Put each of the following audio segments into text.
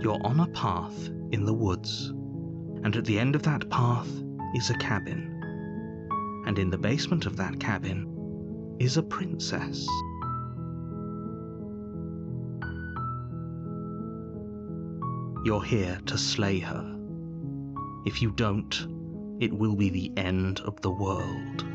You're on a path in the woods, and at the end of that path is a cabin. And in the basement of that cabin is a princess. You're here to slay her. If you don't, it will be the end of the world.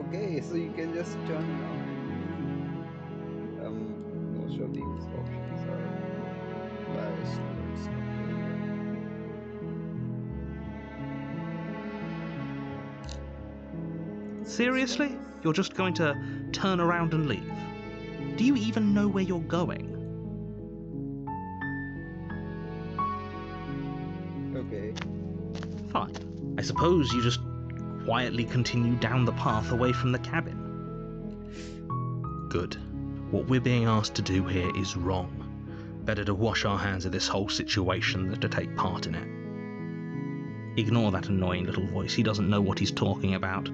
Okay, so you can just turn around. Most of these options are biased towards something. Seriously? You're just going to turn around and leave? Do you even know where you're going? Okay. Fine. I suppose you just quietly continue down the path away from the cabin. Good. What we're being asked to do here is wrong. Better to wash our hands of this whole situation than to take part in it. Ignore that annoying little voice. He doesn't know what he's talking about.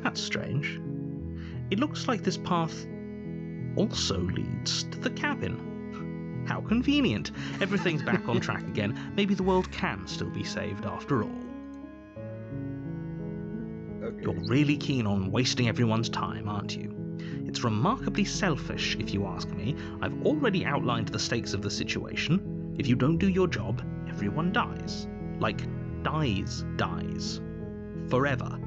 That's strange. It looks like this path also leads to the cabin. How convenient. Everything's back on track again. Maybe the world can still be saved after all. Okay. You're really keen on wasting everyone's time, aren't you? It's remarkably selfish, if you ask me. I've already outlined the stakes of the situation. If you don't do your job, everyone dies. Like, dies. Forever.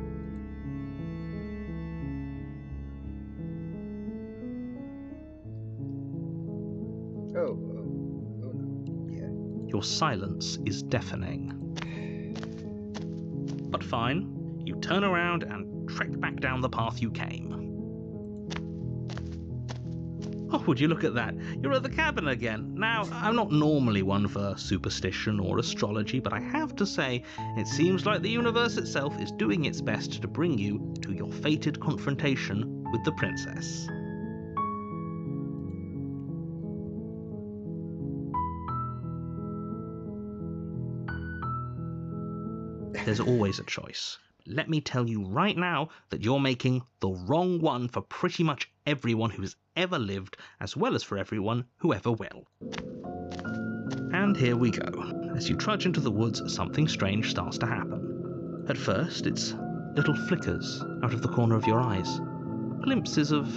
Oh no. Yeah. Your silence is deafening. But fine, you turn around and trek back down the path you came. Oh, would you look at that? You're at the cabin again. Now, I'm not normally one for superstition or astrology, but I have to say, it seems like the universe itself is doing its best to bring you to your fated confrontation with the princess. There's always a choice. Let me tell you right now that you're making the wrong one for pretty much everyone who's ever lived, as well as for everyone who ever will. And here we go. As you trudge into the woods, something strange starts to happen. At first, it's little flickers out of the corner of your eyes. Glimpses of...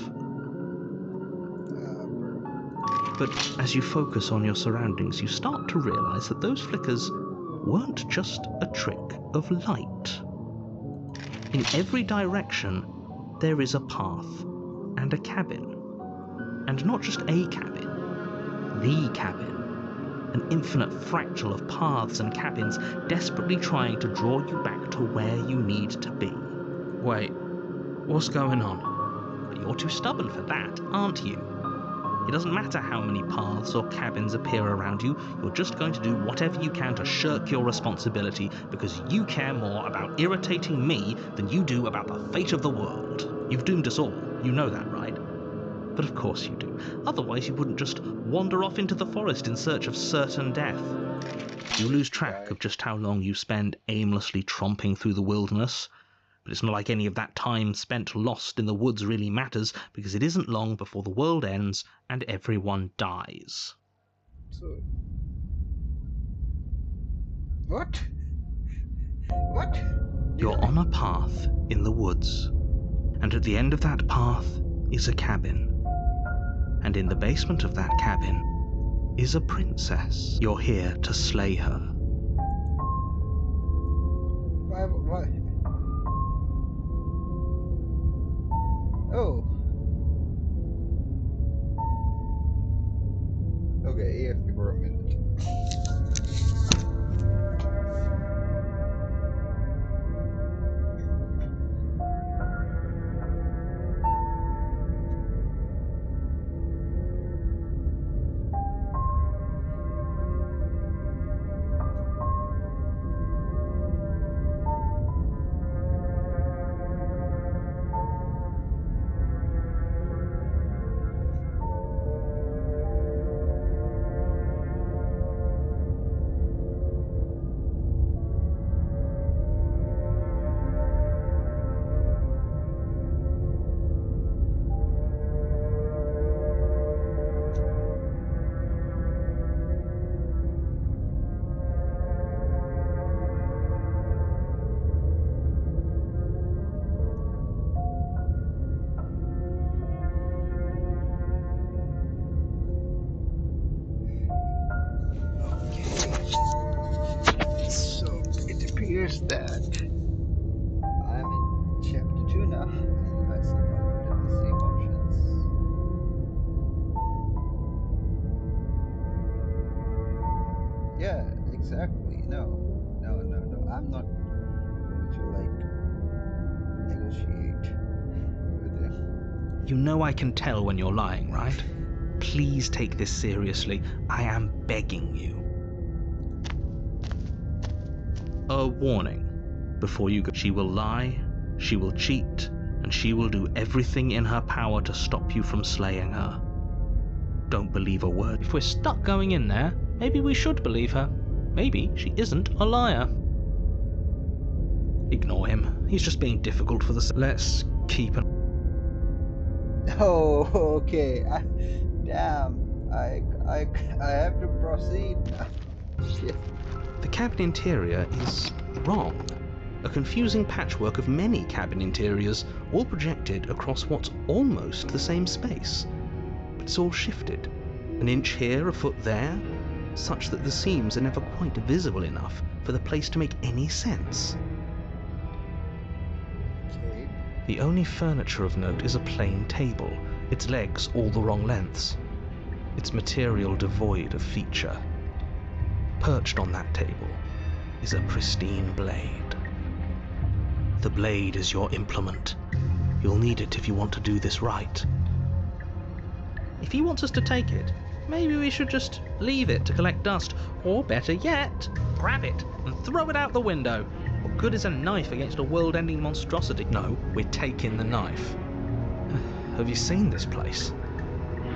But as you focus on your surroundings, you start to realize that those flickers weren't just a trick of light. In every direction, there is a path and a cabin. And not just a cabin, the cabin. An infinite fractal of paths and cabins desperately trying to draw you back to where you need to be. Wait, what's going on? But you're too stubborn for that, aren't you? It doesn't matter how many paths or cabins appear around you, you're just going to do whatever you can to shirk your responsibility because you care more about irritating me than you do about the fate of the world. You've doomed us all, you know that, right? But of course you do. Otherwise you wouldn't just wander off into the forest in search of certain death. You lose track of just how long you spend aimlessly tromping through the wilderness. But it's not like any of that time spent lost in the woods really matters, because it isn't long before the world ends and everyone dies. So... What? What? You're on a path in the woods, and at the end of that path is a cabin. And in the basement of that cabin is a princess. You're here to slay her. Why? Oh. Okay, AFK for a minute. understand. I'm in chapter 2 now, and I still have the same options. Yeah, exactly. No. I'm not going to negotiate with him. You know I can tell when you're lying, right? Please take this seriously. I am begging you. A warning. Before you go, she will lie, she will cheat, and she will do everything in her power to stop you from slaying her. Don't believe a word. If we're stuck going in there, maybe we should believe her. Maybe she isn't a liar. Ignore him. He's just being difficult for the... Let's keep an... Oh, okay. Damn. I have to proceed now. Shit. The cabin interior is wrong. A confusing patchwork of many cabin interiors, all projected across what's almost the same space. But it's all shifted. An inch here, a foot there, such that the seams are never quite visible enough for the place to make any sense. Okay. The only furniture of note is a plain table, its legs all the wrong lengths, its material devoid of feature. Perched on that table is a pristine blade. The blade is your implement. You'll need it if you want to do this right. If he wants us to take it, maybe we should just leave it to collect dust, or better yet, grab it and throw it out the window. What good is a knife against a world-ending monstrosity? No, we're taking the knife. Have you seen this place?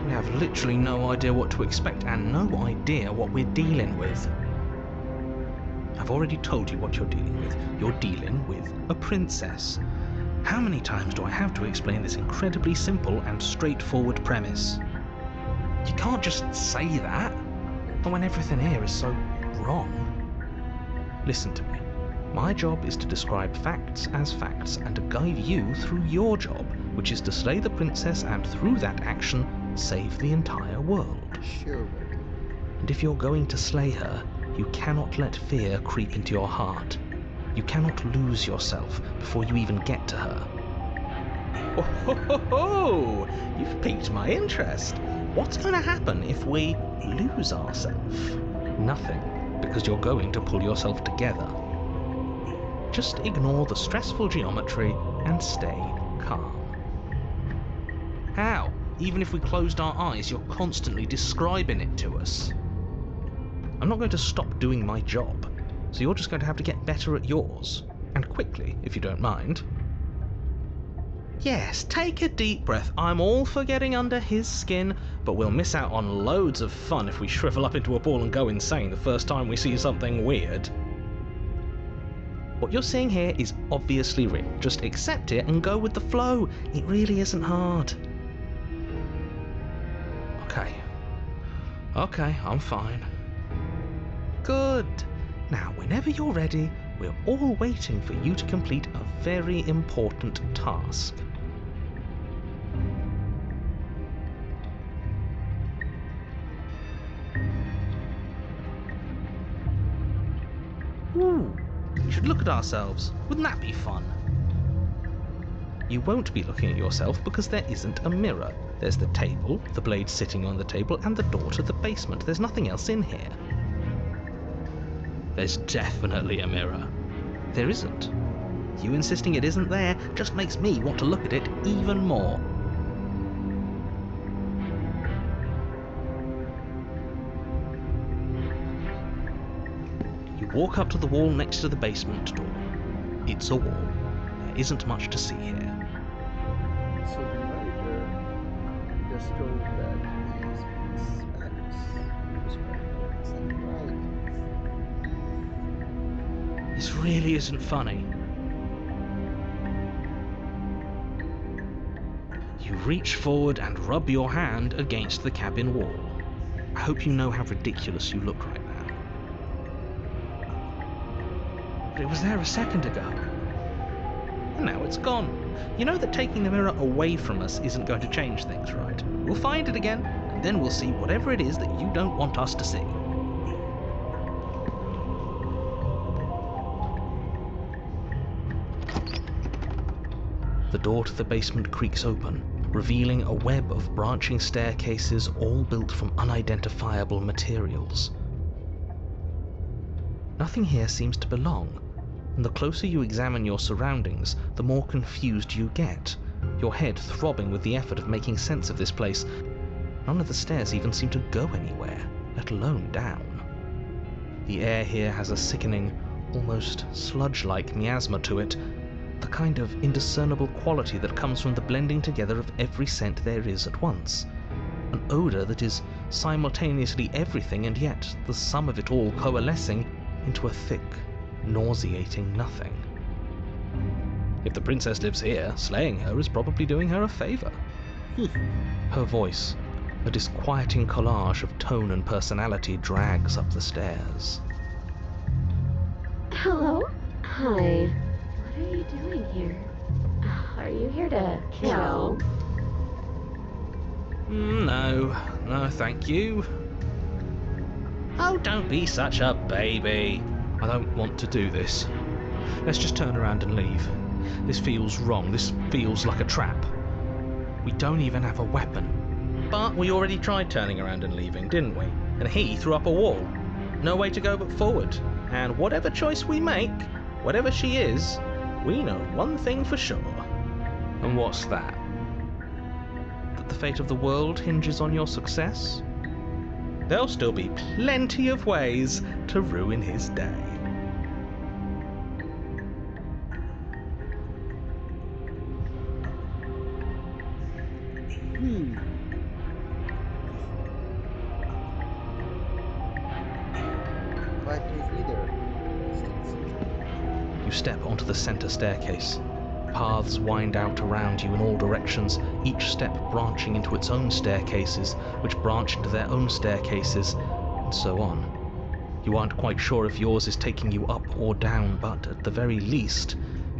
We have literally no idea what to expect and no idea what we're dealing with. I've already told you what you're dealing with. You're dealing with a princess. How many times do I have to explain this incredibly simple and straightforward premise? You can't just say that, but when everything here is so wrong. Listen to me. My job is to describe facts as facts and to guide you through your job, which is to slay the princess and through that action, save the entire world. Sure. And if you're going to slay her, you cannot let fear creep into your heart. You cannot lose yourself before you even get to her. Oh, ho, ho, ho! You've piqued my interest. What's going to happen if we lose ourselves? Nothing, because you're going to pull yourself together. Just ignore the stressful geometry and stay calm. How? Even if we closed our eyes, you're constantly describing it to us. I'm not going to stop doing my job, so you're just going to have to get better at yours. And quickly, if you don't mind. Yes, take a deep breath. I'm all for getting under his skin, but we'll miss out on loads of fun if we shrivel up into a ball and go insane the first time we see something weird. What you're seeing here is obviously real. Just accept it and go with the flow. It really isn't hard. Okay, I'm fine. Good. Now, whenever you're ready, we're all waiting for you to complete a very important task. Ooh, we should look at ourselves. Wouldn't that be fun? You won't be looking at yourself because there isn't a mirror. There's the table, the blade sitting on the table, and the door to the basement. There's nothing else in here. There's definitely a mirror. There isn't. You insisting it isn't there just makes me want to look at it even more. You walk up to the wall next to the basement door. It's a wall. There isn't much to see here. So the writer just told that these facts and right. This really isn't funny. You reach forward and rub your hand against the cabin wall. I hope you know how ridiculous you look right now. But it was there a second ago. And now it's gone. You know that taking the mirror away from us isn't going to change things, right? We'll find it again, and then we'll see whatever it is that you don't want us to see. The door to the basement creaks open, revealing a web of branching staircases all built from unidentifiable materials. Nothing here seems to belong, and the closer you examine your surroundings, the more confused you get, your head throbbing with the effort of making sense of this place. None of the stairs even seem to go anywhere, let alone down. The air here has a sickening, almost sludge-like miasma to it, the kind of indiscernible quality that comes from the blending together of every scent there is at once. An odour that is simultaneously everything and yet the sum of it all coalescing into a thick, nauseating nothing. If the princess lives here, slaying her is probably doing her a favour. Her voice, a disquieting collage of tone and personality, drags up the stairs. Hello? Hi. What are you doing here? Are you here to kill? No, thank you. Oh, don't be such a baby. I don't want to do this. Let's just turn around and leave. This feels wrong. This feels like a trap. We don't even have a weapon. But we already tried turning around and leaving, didn't we? And he threw up a wall. No way to go but forward. And whatever choice we make, whatever she is, we know one thing for sure. And what's that? That the fate of the world hinges on your success? There'll still be plenty of ways to ruin his day. You step onto the center staircase. Paths wind out around you in all directions, each step branching into its own staircases, which branch into their own staircases, and so on. You aren't quite sure if yours is taking you up or down, but at the very least,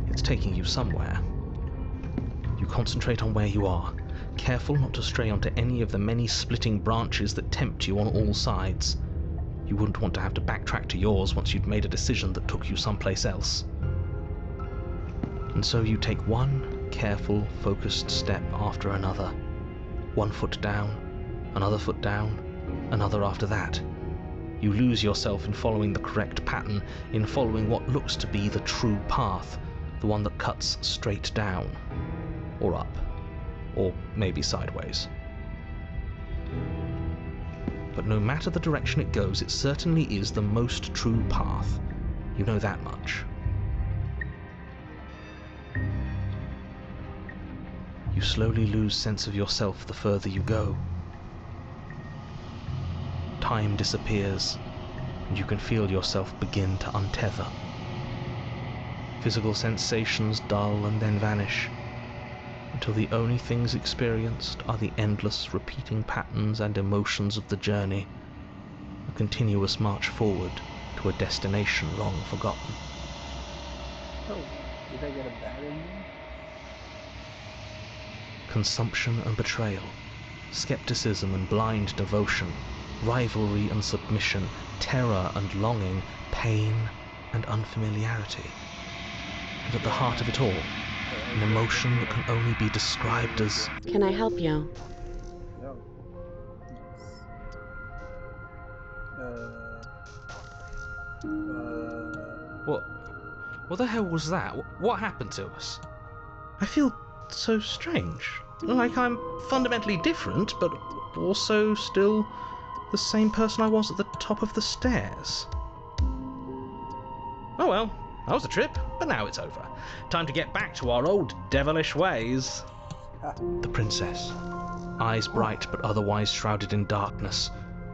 it's taking you somewhere. You concentrate on where you are, careful not to stray onto any of the many splitting branches that tempt you on all sides. You wouldn't want to have to backtrack to yours once you'd made a decision that took you someplace else. And so you take one careful, focused step after another. One foot down, another foot down, another after that. You lose yourself in following the correct pattern, in following what looks to be the true path, the one that cuts straight down, or up, or maybe sideways. But no matter the direction it goes, it certainly is the most true path. You know that much. You slowly lose sense of yourself the further you go. Time disappears, and you can feel yourself begin to untether. Physical sensations dull and then vanish, until the only things experienced are the endless repeating patterns and emotions of the journey, a continuous march forward to a destination long forgotten. Oh, did I get a bad ending? Consumption and betrayal, skepticism and blind devotion, rivalry and submission, terror and longing, pain and unfamiliarity. And at the heart of it all, an emotion that can only be described as... Can I help you? No. What the hell was that? What happened to us? I feel so strange. Like I'm fundamentally different, but also still the same person I was at the top of the stairs. Oh well, that was a trip, but now it's over. Time to get back to our old devilish ways. The princess, eyes bright but otherwise shrouded in darkness,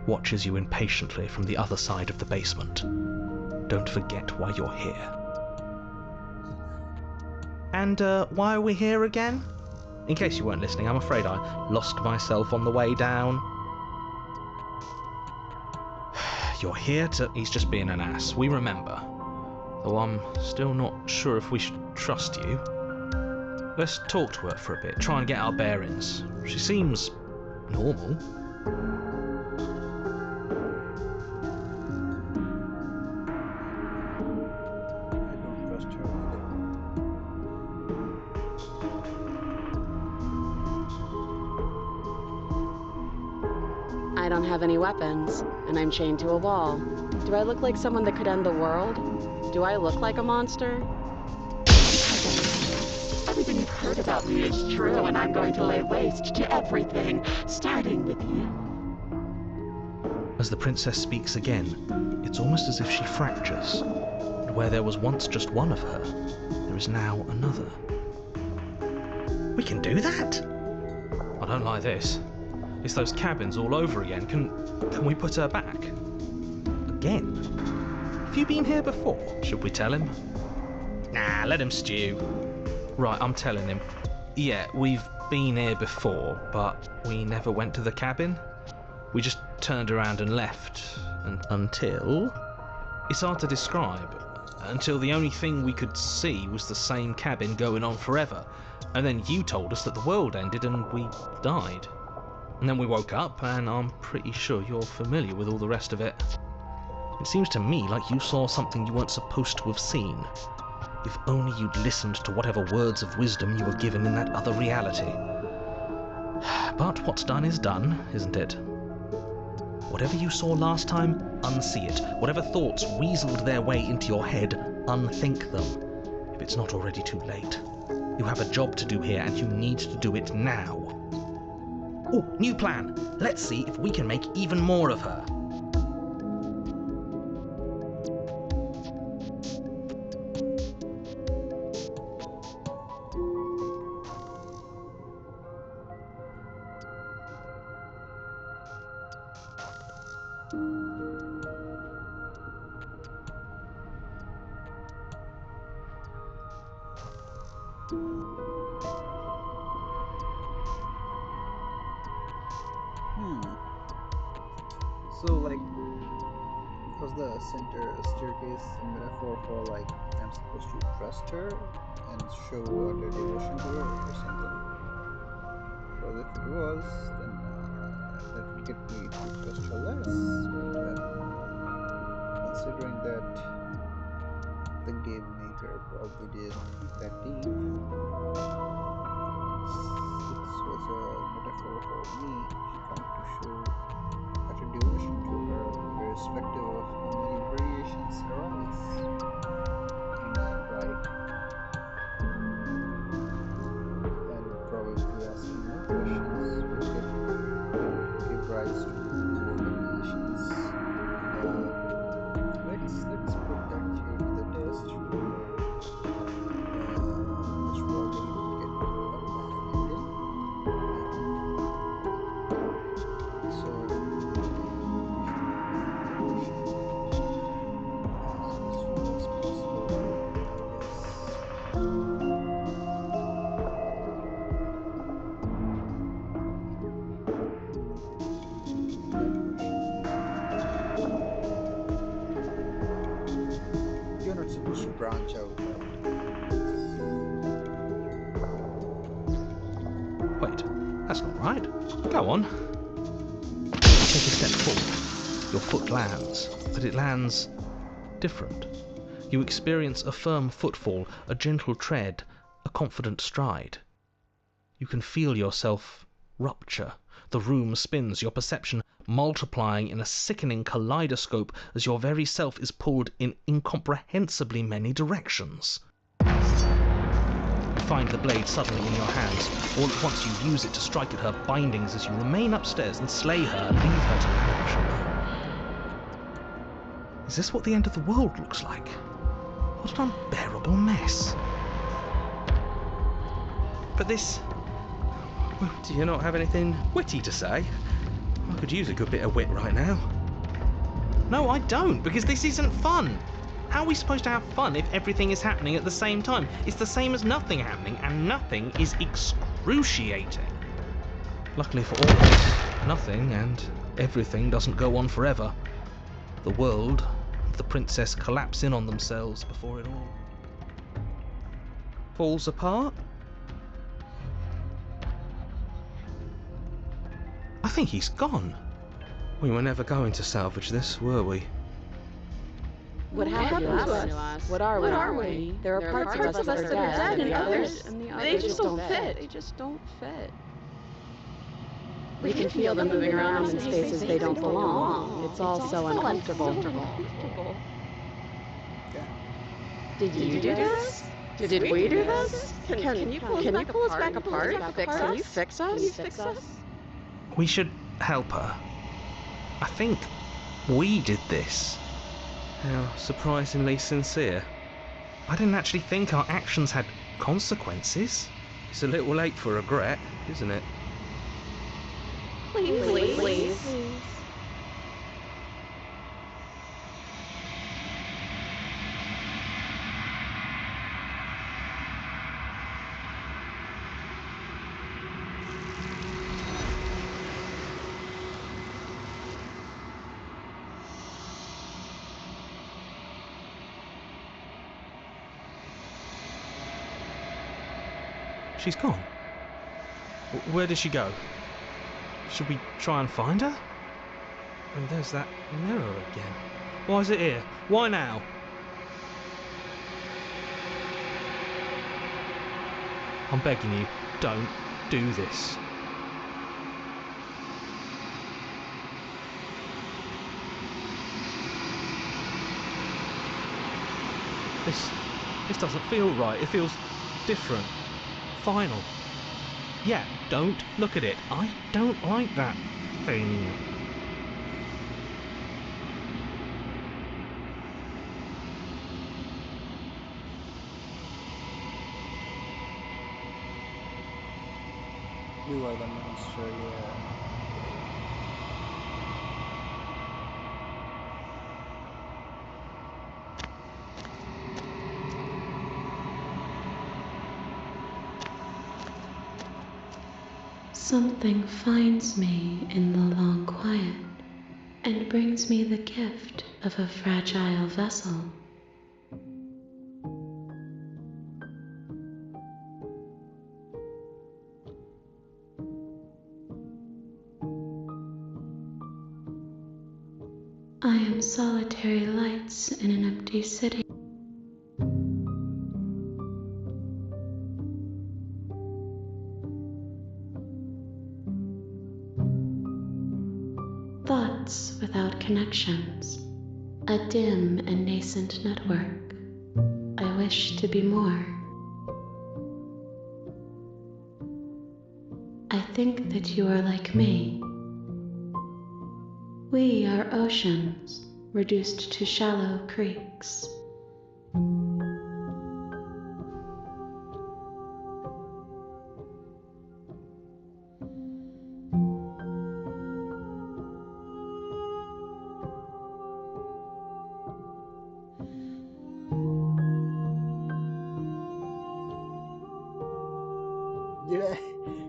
watches you impatiently from the other side of the basement. Don't forget why you're here. And why are we here again? In case you weren't listening, I'm afraid I lost myself on the way down. You're here to... He's just being an ass, we remember. Though I'm still not sure if we should trust you. Let's talk to her for a bit, try and get our bearings. She seems... normal. I don't trust her. don't have any weapons, and I'm chained to a wall. Do I look like someone that could end the world? Do I look like a monster? Everything you've heard about me is true, and I'm going to lay waste to everything, starting with you. As the princess speaks again, it's almost as if she fractures, and where there was once just one of her, there is now another. We can do that? I don't like this. It's those cabins all over again. Can we put her back? Again? Have you been here before? Should we tell him? Nah, let him stew. Right, I'm telling him. Yeah, we've been here before, but we never went to the cabin. We just turned around and left. Until... It's hard to describe. Until the only thing we could see was the same cabin going on forever. And then you told us that the world ended and we died. And then we woke up, and I'm pretty sure you're familiar with all the rest of it. It seems to me like you saw something you weren't supposed to have seen. If only you'd listened to whatever words of wisdom you were given in that other reality. But what's done is done, isn't it? Whatever you saw last time, unsee it. Whatever thoughts weaseled their way into your head, unthink them. If it's not already too late. You have a job to do here, and you need to do it now. Oh, new plan! Let's see if we can make even more of her. So, like, was the staircase a metaphor for, like, I'm supposed to trust her and show the devotion to her or something? Because if it was, then that would get me to trust her less. But considering that the game maker probably did that deep, this was a metaphor for me trying to show utter devotion to her, irrespective of how many variations arise. Am I right? And probably asking more questions will give rise to more variations. Let's put that here to the test. Most probably get uncomfortable. So you're not supposed to branch out. Wait, that's not right. Go on. Take a step forward. Your foot lands, but it lands different. You experience a firm footfall, a gentle tread, a confident stride. You can feel yourself rupture. The room spins, your perception multiplying in a sickening kaleidoscope as your very self is pulled in incomprehensibly many directions. You find the blade suddenly in your hands. All at once you use it to strike at her bindings as you remain upstairs and slay her and leave her to languish. Is this what the end of the world looks like? What an unbearable mess. But this... Well, do you not have anything witty to say? I could use a good bit of wit right now. No, I don't, because this isn't fun. How are we supposed to have fun if everything is happening at the same time? It's the same as nothing happening, and nothing is excruciating. Luckily for all of us, nothing and everything doesn't go on forever. The world and the princess collapse in on themselves before it all falls apart. I think he's gone. We were never going to salvage this, were we? What happened to us? What are we? There are parts of us that are dead, and the others, they just don't fit. They just don't fit. We can feel them moving around in spaces they don't belong. It's all so uncomfortable. Yeah. Did you do this? Did we do this? Can you pull us back apart? Can you fix us? We should help her. I think we did this. How surprisingly sincere. I didn't actually think our actions had consequences. It's a little late for regret, isn't it? Please. She's gone. Where did she go? Should we try and find her? And there's that mirror again. Why is it here? Why now? I'm begging you, don't do this. This doesn't feel right. It feels different. Final. Yeah, don't look at it. I don't like that thing. You are the monster, yeah. Something finds me in the long quiet and brings me the gift of a fragile vessel. I am solitary lights in an empty city. Thoughts without connections, a dim and nascent network. I wish to be more. I think that you are like me. We are oceans, reduced to shallow creeks.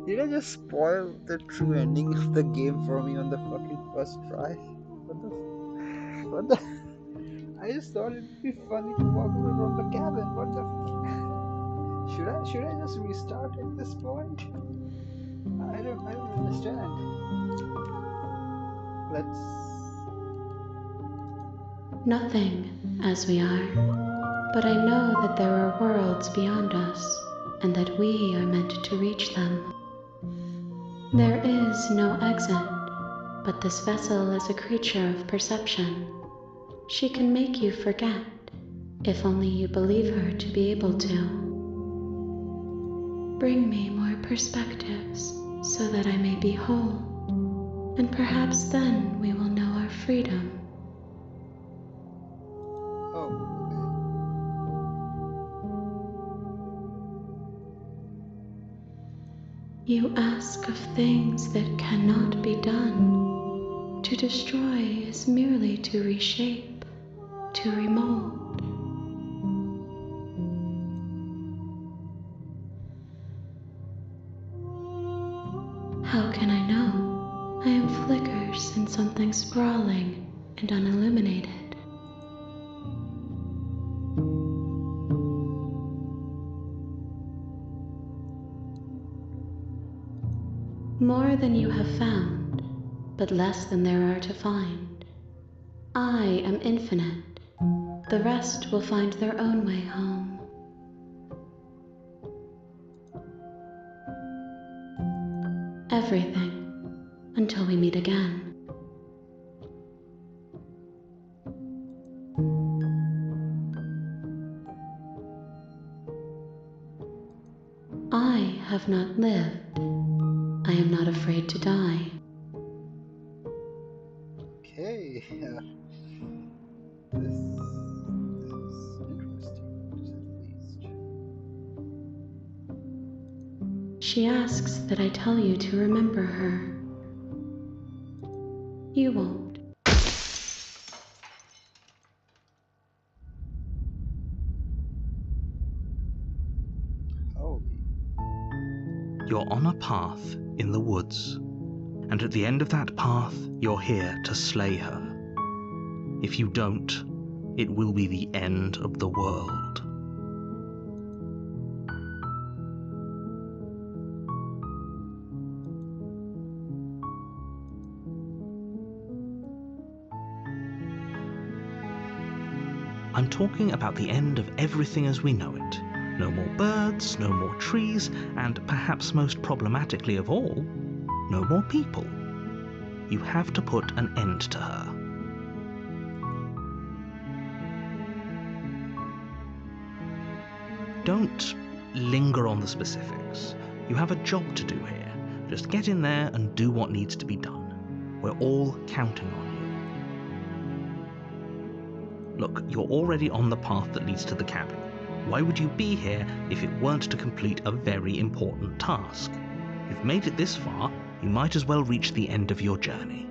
Did I just spoil the true ending of the game for me on the fucking first try? What the? I just thought it'd be funny to walk away from the cabin. What the? Should I just restart at this point? I don't understand. Let's. Nothing as we are, but I know that there are worlds beyond us, and that we are meant to reach them. There is no exit, but this vessel is a creature of perception. She can make you forget, if only you believe her to be able to. Bring me more perspectives, so that I may be whole, and perhaps then we will know our freedom. You ask of things that cannot be done. To destroy is merely to reshape, to remold. How can I know? I am flickers in something sprawling and unilluminated. More than you have found, but less than there are to find. I am infinite. The rest will find their own way home. Everything, until we meet again. I have not lived. I am not afraid to die. Okay, this is interesting, to say the least. She asks that I tell you to remember her. You won't. Holy. You're on a path in the woods, and at the end of that path, you're here to slay her. If you don't, it will be the end of the world. I'm talking about the end of everything as we know it. No more birds, no more trees, and perhaps most problematically of all, no more people. You have to put an end to her. Don't linger on the specifics. You have a job to do here. Just get in there and do what needs to be done. We're all counting on you. Look, you're already on the path that leads to the cabin. Why would you be here if it weren't to complete a very important task? You've made it this far, you might as well reach the end of your journey.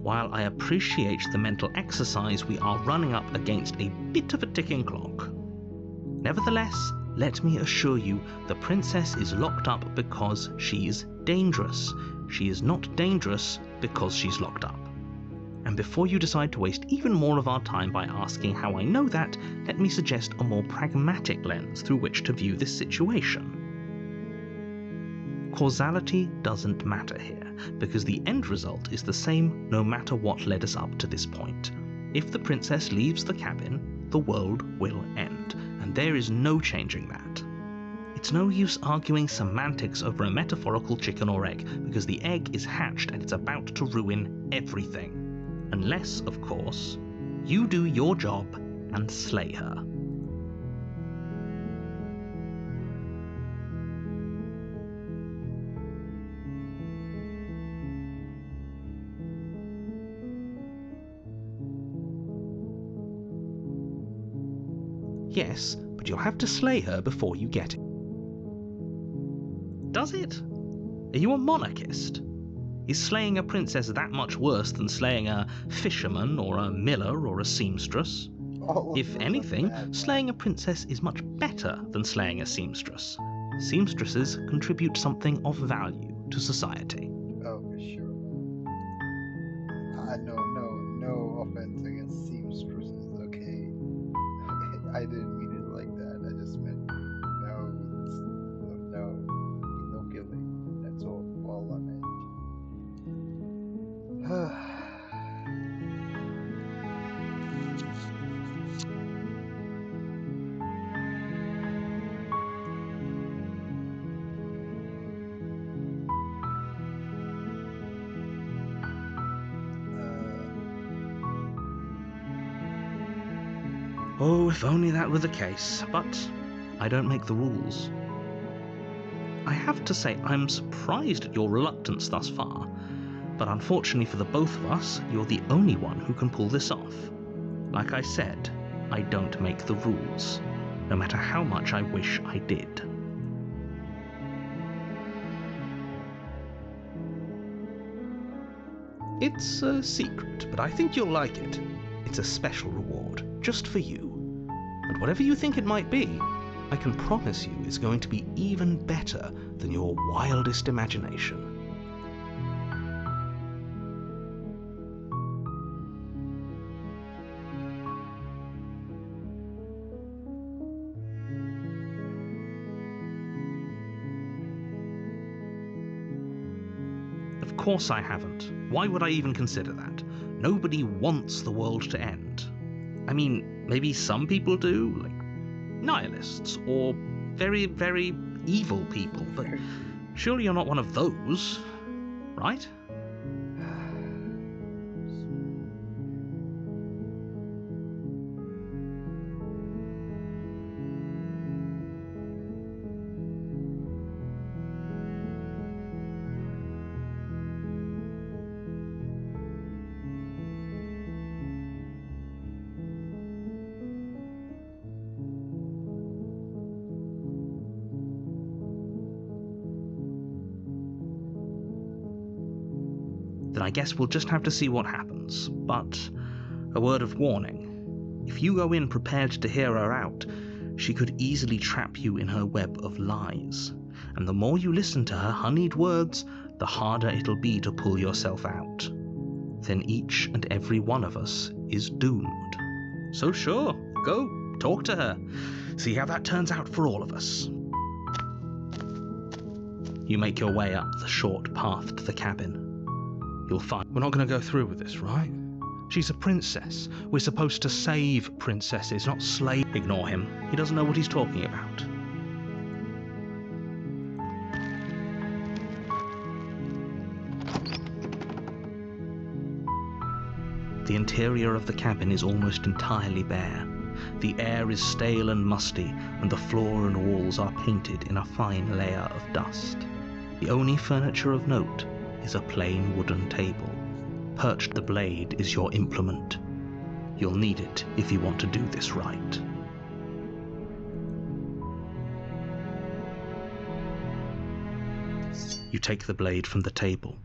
While I appreciate the mental exercise, we are running up against a bit of a ticking clock. Nevertheless, let me assure you, the princess is locked up because she's dangerous. She is not dangerous because she's locked up. And before you decide to waste even more of our time by asking how I know that, let me suggest a more pragmatic lens through which to view this situation. Causality doesn't matter here, because the end result is the same no matter what led us up to this point. If the princess leaves the cabin, the world will end, and there is no changing that. It's no use arguing semantics over a metaphorical chicken or egg, because the egg is hatched and it's about to ruin everything. Unless, of course, you do your job and slay her. Yes, but you'll have to slay her before you get it. Does it? Are you a monarchist? Is slaying a princess that much worse than slaying a fisherman or a miller or a seamstress? If anything, slaying a princess is much better than slaying a seamstress. Seamstresses contribute something of value to society. Oh, for sure. No offense against seamstresses, okay? I didn't mean it like that. I just meant no killing. That's all I meant. Oh, if only that were the case, but I don't make the rules. I have to say, I'm surprised at your reluctance thus far, but unfortunately for the both of us, you're the only one who can pull this off. Like I said, I don't make the rules, no matter how much I wish I did. It's a secret, but I think you'll like it. It's a special reward, just for you. And whatever you think it might be, I can promise you it's going to be even better than your wildest imagination. Of course I haven't. Why would I even consider that? Nobody wants the world to end. I mean, maybe some people do, like nihilists, or very, very evil people, but surely you're not one of those, right? Then I guess we'll just have to see what happens. But a word of warning. If you go in prepared to hear her out, she could easily trap you in her web of lies. And the more you listen to her honeyed words, the harder it'll be to pull yourself out. Then each and every one of us is doomed. So sure, go, talk to her. See how that turns out for all of us. You make your way up the short path to the cabin. You'll find... We're not going to go through with this, right? She's a princess. We're supposed to save princesses, not slave. Ignore him. He doesn't know what he's talking about. The interior of the cabin is almost entirely bare. The air is stale and musty, and the floor and walls are painted in a fine layer of dust. The only furniture of note is a plain wooden table. Perched the blade is your implement. You'll need it if you want to do this right. You take the blade from the table.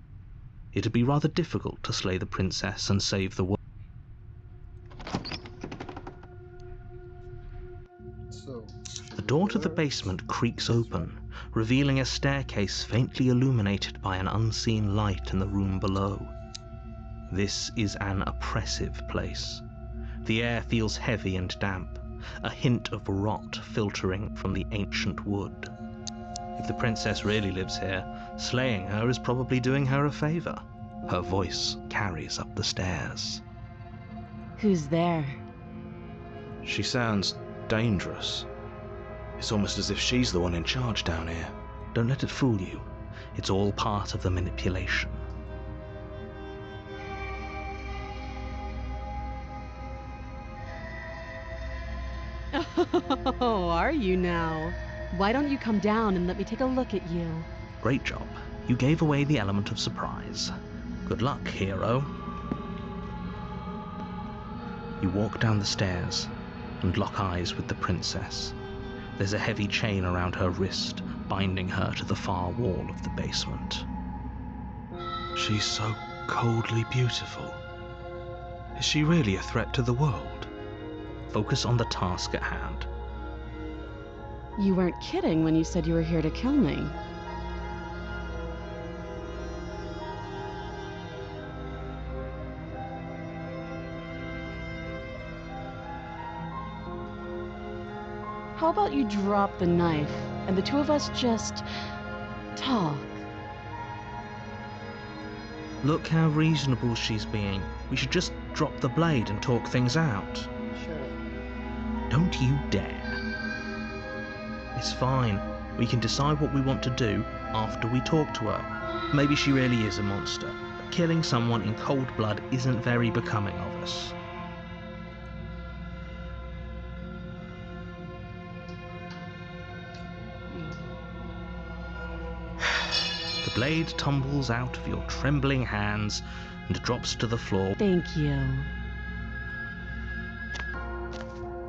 It'd be rather difficult to slay the princess and save the world. The door to the basement creaks open, revealing a staircase faintly illuminated by an unseen light in the room below. This is an oppressive place. The air feels heavy and damp, a hint of rot filtering from the ancient wood. If the princess really lives here, slaying her is probably doing her a favor. Her voice carries up the stairs. Who's there? She sounds dangerous. It's almost as if she's the one in charge down here. Don't let it fool you. It's all part of the manipulation. Oh, are you now? Why don't you come down and let me take a look at you? Great job. You gave away the element of surprise. Good luck, hero. You walk down the stairs and lock eyes with the princess. There's a heavy chain around her wrist, binding her to the far wall of the basement. She's so coldly beautiful. Is she really a threat to the world? Focus on the task at hand. You weren't kidding when you said you were here to kill me. How about you drop the knife and the two of us just talk? Look how reasonable she's being. We should just drop the blade and talk things out. Shut up. Don't you dare. It's fine. We can decide what we want to do after we talk to her. Maybe she really is a monster, but killing someone in cold blood isn't very becoming of us. The blade tumbles out of your trembling hands and drops to the floor. Thank you.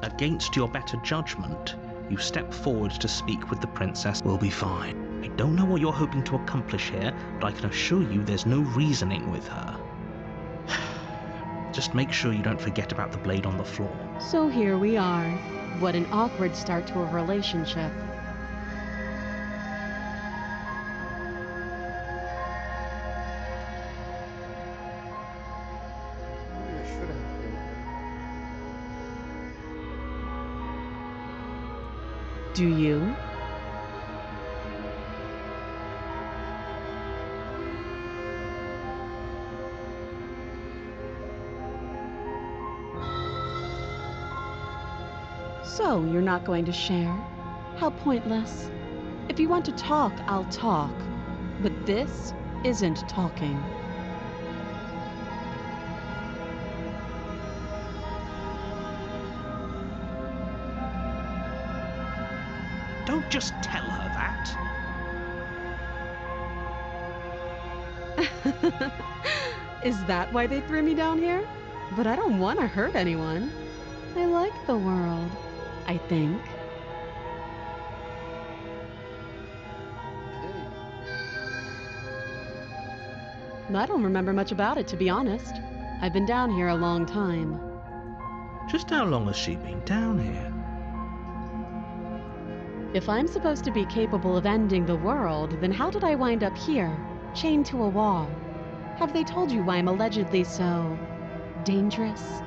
Against your better judgment, you step forward to speak with the princess. We'll be fine. I don't know what you're hoping to accomplish here, but I can assure you there's no reasoning with her. Just make sure you don't forget about the blade on the floor. So here we are. What an awkward start to a relationship. You should have killed her. Do you? So, you're not going to share? How pointless. If you want to talk, I'll talk. But this isn't talking. Don't just tell her that. Is that why they threw me down here? But I don't want to hurt anyone. I like the world, I think. I don't remember much about it, to be honest. I've been down here a long time. Just how long has she been down here? If I'm supposed to be capable of ending the world, then how did I wind up here, chained to a wall? Have they told you why I'm allegedly so dangerous?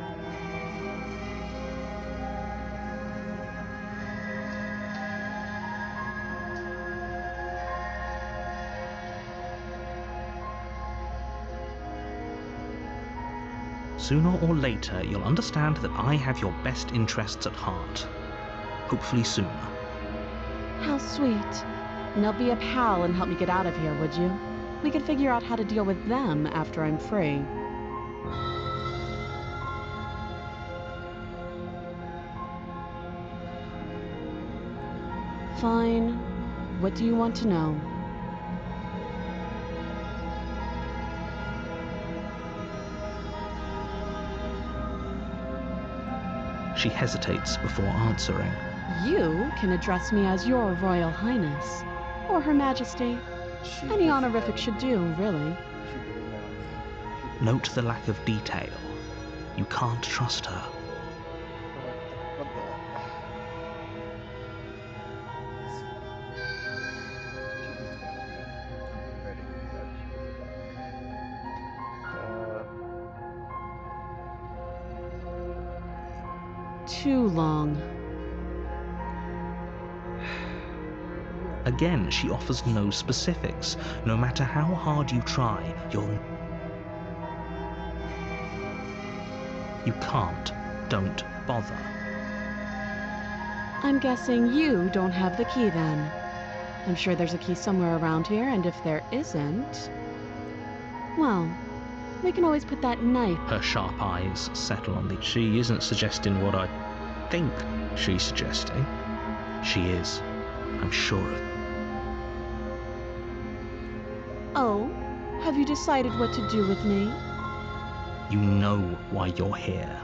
Sooner or later, you'll understand that I have your best interests at heart. Hopefully sooner. How sweet. Now be a pal and help me get out of here, would you? We could figure out how to deal with them after I'm free. Fine. What do you want to know? She hesitates before answering. You can address me as Your Royal Highness, or Her Majesty. Any honorific should do, really. Note the lack of detail. You can't trust her. Too long. Again, she offers no specifics. No matter how hard you try, you can't. Don't bother. I'm guessing you don't have the key then. I'm sure there's a key somewhere around here, and if there isn't... well, we can always put that knife... Her sharp eyes settle on the... She isn't suggesting what I think she's suggesting. She is. I'm sure of it. Oh? Have you decided what to do with me? You know why you're here.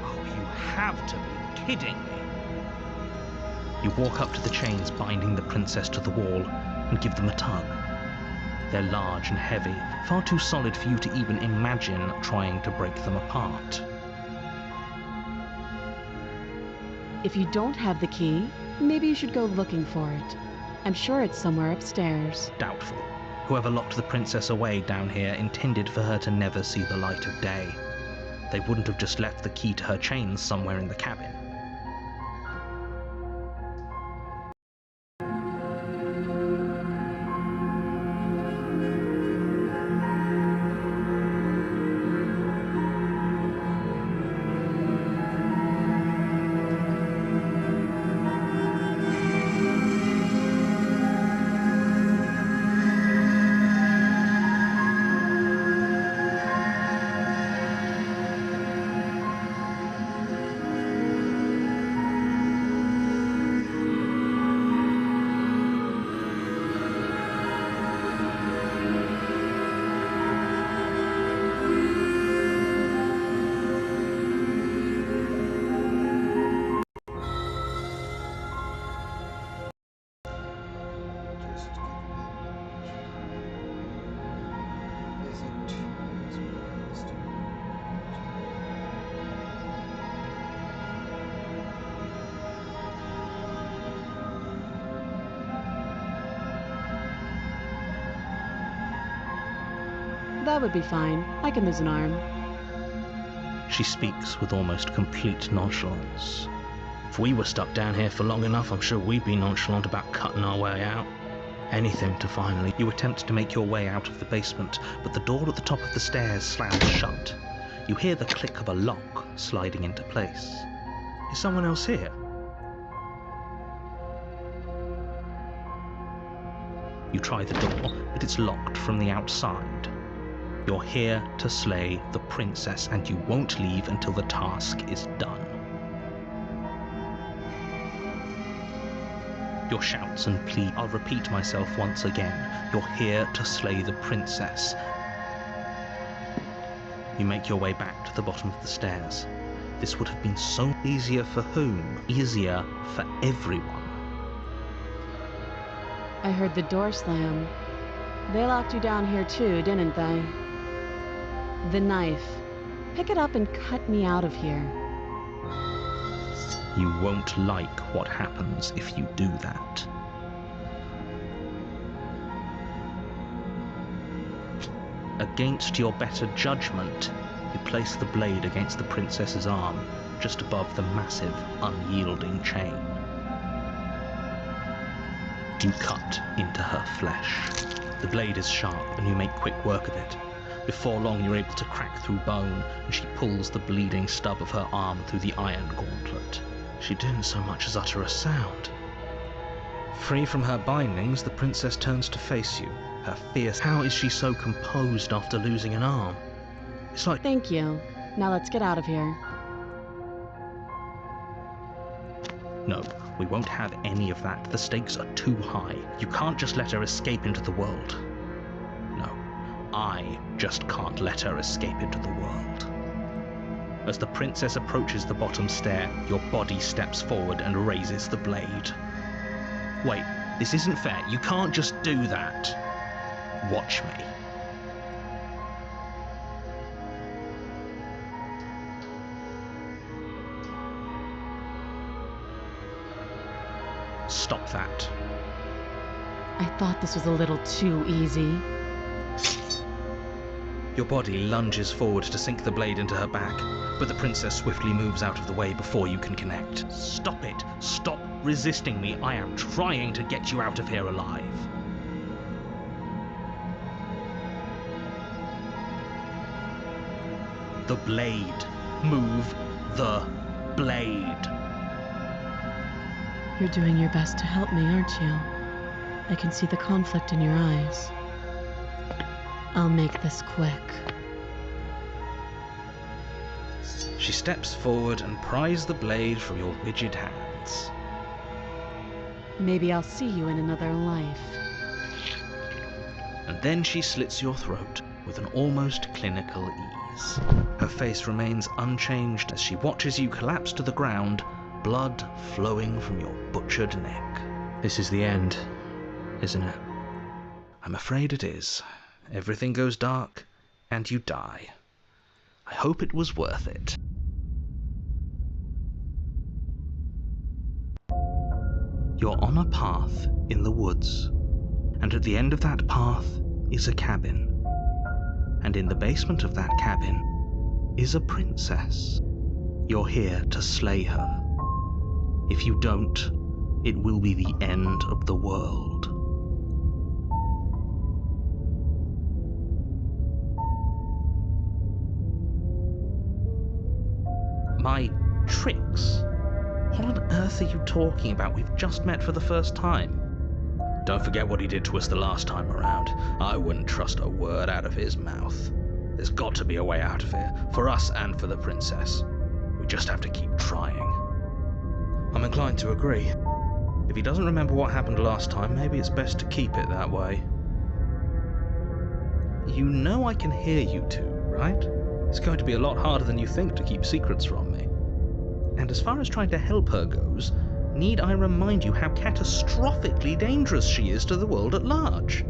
Oh, you have to be kidding me. You walk up to the chains binding the princess to the wall and give them a tug. They're large and heavy, far too solid for you to even imagine trying to break them apart. If you don't have the key, maybe you should go looking for it. I'm sure it's somewhere upstairs. Doubtful. Whoever locked the princess away down here intended for her to never see the light of day. They wouldn't have just left the key to her chains somewhere in the cabin. That would be fine. I can lose an arm. She speaks with almost complete nonchalance. If we were stuck down here for long enough, I'm sure we'd be nonchalant about cutting our way out. Anything to finally... You attempt to make your way out of the basement, but the door at the top of the stairs slams shut. You hear the click of a lock, sliding into place. Is someone else here? You try the door, but it's locked from the outside. You're here to slay the princess, and you won't leave until the task is done. Your shouts and plead. I'll repeat myself once again. You're here to slay the princess. You make your way back to the bottom of the stairs. This would have been so easier for whom? Easier for everyone. I heard the door slam. They locked you down here too, didn't they? The knife. Pick it up and cut me out of here. You won't like what happens if you do that. Against your better judgment, you place the blade against the princess's arm, just above the massive, unyielding chain. You cut into her flesh. The blade is sharp, and you make quick work of it. Before long, you're able to crack through bone, and she pulls the bleeding stub of her arm through the iron gauntlet. She didn't so much as utter a sound. Free from her bindings, the princess turns to face you, her fierce. How is she so composed after losing an arm? It's like... Thank you. Now let's get out of here. No, we won't have any of that. The stakes are too high. You can't just let her escape into the world. No, I just can't let her escape into the world. As the princess approaches the bottom stair, your body steps forward and raises the blade. Wait, this isn't fair. You can't just do that. Watch me. Stop that. I thought this was a little too easy. Your body lunges forward to sink the blade into her back, but the princess swiftly moves out of the way before you can connect. Stop it! Stop resisting me! I am trying to get you out of here alive. The blade. Move the blade. You're doing your best to help me, aren't you? I can see the conflict in your eyes. I'll make this quick. She steps forward and pries the blade from your rigid hands. Maybe I'll see you in another life. And then she slits your throat with an almost clinical ease. Her face remains unchanged as she watches you collapse to the ground, blood flowing from your butchered neck. This is the end, isn't it? I'm afraid it is. Everything goes dark, and you die. I hope it was worth it. You're on a path in the woods, and at the end of that path is a cabin. And in the basement of that cabin is a princess. You're here to slay her. If you don't, it will be the end of the world. My tricks? What on earth are you talking about? We've just met for the first time. Don't forget what he did to us the last time around. I wouldn't trust a word out of his mouth. There's got to be a way out of here, for us and for the princess. We just have to keep trying. I'm inclined to agree. If he doesn't remember what happened last time, maybe it's best to keep it that way. You know I can hear you two, right? It's going to be a lot harder than you think to keep secrets from me. And as far as trying to help her goes, need I remind you how catastrophically dangerous she is to the world at large?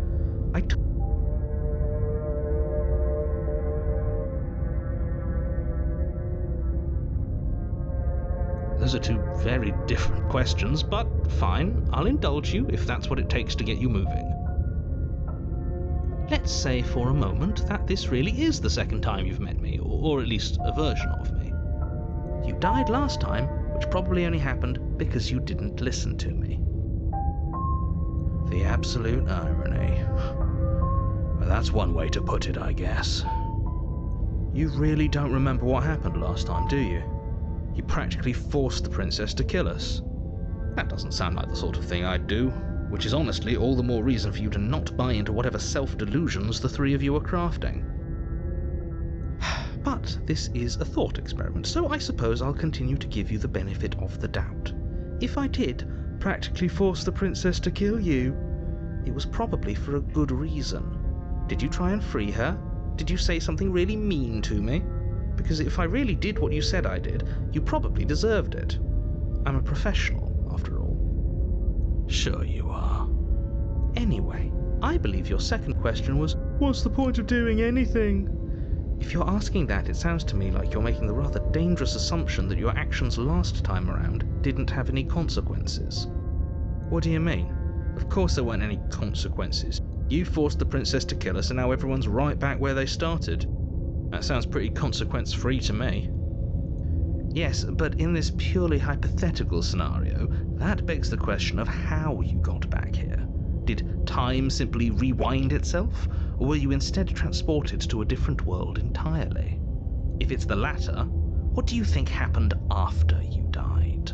Those are two very different questions, but fine, I'll indulge you if that's what it takes to get you moving. Let's say for a moment that this really is the second time you've met me, or at least a version of me. You died last time, which probably only happened because you didn't listen to me. The absolute irony. Well, that's one way to put it, I guess. You really don't remember what happened last time, do you? You practically forced the princess to kill us. That doesn't sound like the sort of thing I'd do, which is honestly all the more reason for you to not buy into whatever self-delusions the three of you are crafting. But this is a thought experiment, so I suppose I'll continue to give you the benefit of the doubt. If I did practically force the princess to kill you, it was probably for a good reason. Did you try and free her? Did you say something really mean to me? Because if I really did what you said I did, you probably deserved it. I'm a professional, after all. Sure you are. Anyway, I believe your second question was, what's the point of doing anything? If you're asking that, it sounds to me like you're making the rather dangerous assumption that your actions last time around didn't have any consequences. What do you mean? Of course there weren't any consequences. You forced the princess to kill us and now everyone's right back where they started. That sounds pretty consequence-free to me. Yes, but in this purely hypothetical scenario, that begs the question of how you got back here. Did time simply rewind itself, or were you instead transported to a different world entirely? If it's the latter, what do you think happened after you died?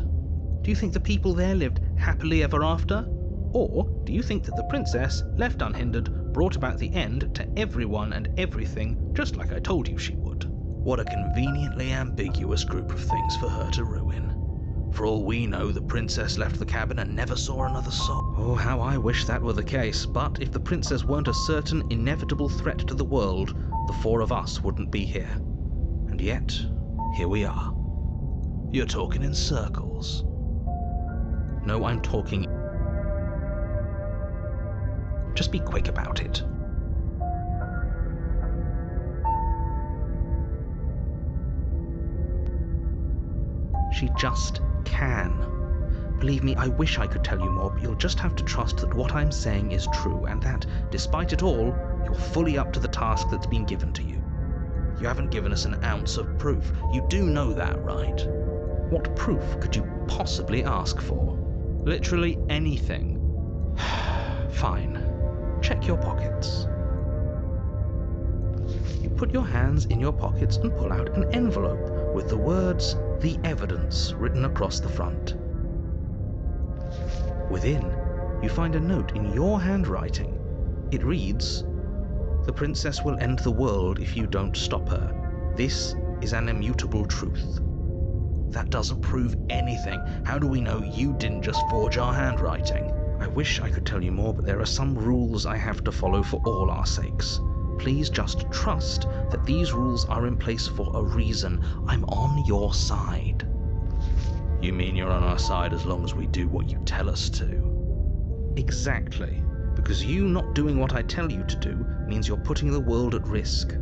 Do you think the people there lived happily ever after? Or do you think that the princess, left unhindered, brought about the end to everyone and everything, just like I told you she would? What a conveniently ambiguous group of things for her to ruin. For all we know, the princess left the cabin and never saw another soul. Oh, how I wish that were the case, but if the princess weren't a certain, inevitable threat to the world, the four of us wouldn't be here. And yet, here we are. You're talking in circles. No, I'm talking... Just be quick about it. She just can. Believe me, I wish I could tell you more, but you'll just have to trust that what I'm saying is true, and that, despite it all, you're fully up to the task that's been given to you. You haven't given us an ounce of proof. You do know that, right? What proof could you possibly ask for? Literally anything. Fine. Check your pockets. You put your hands in your pockets and pull out an envelope with the words, "The Evidence," written across the front. Within, you find a note in your handwriting. It reads, "The princess will end the world if you don't stop her. This is an immutable truth." That doesn't prove anything. How do we know you didn't just forge our handwriting? I wish I could tell you more, but there are some rules I have to follow for all our sakes. Please just trust that these rules are in place for a reason. I'm on your side. You mean you're on our side as long as we do what you tell us to? Exactly. Because you not doing what I tell you to do means you're putting the world at risk.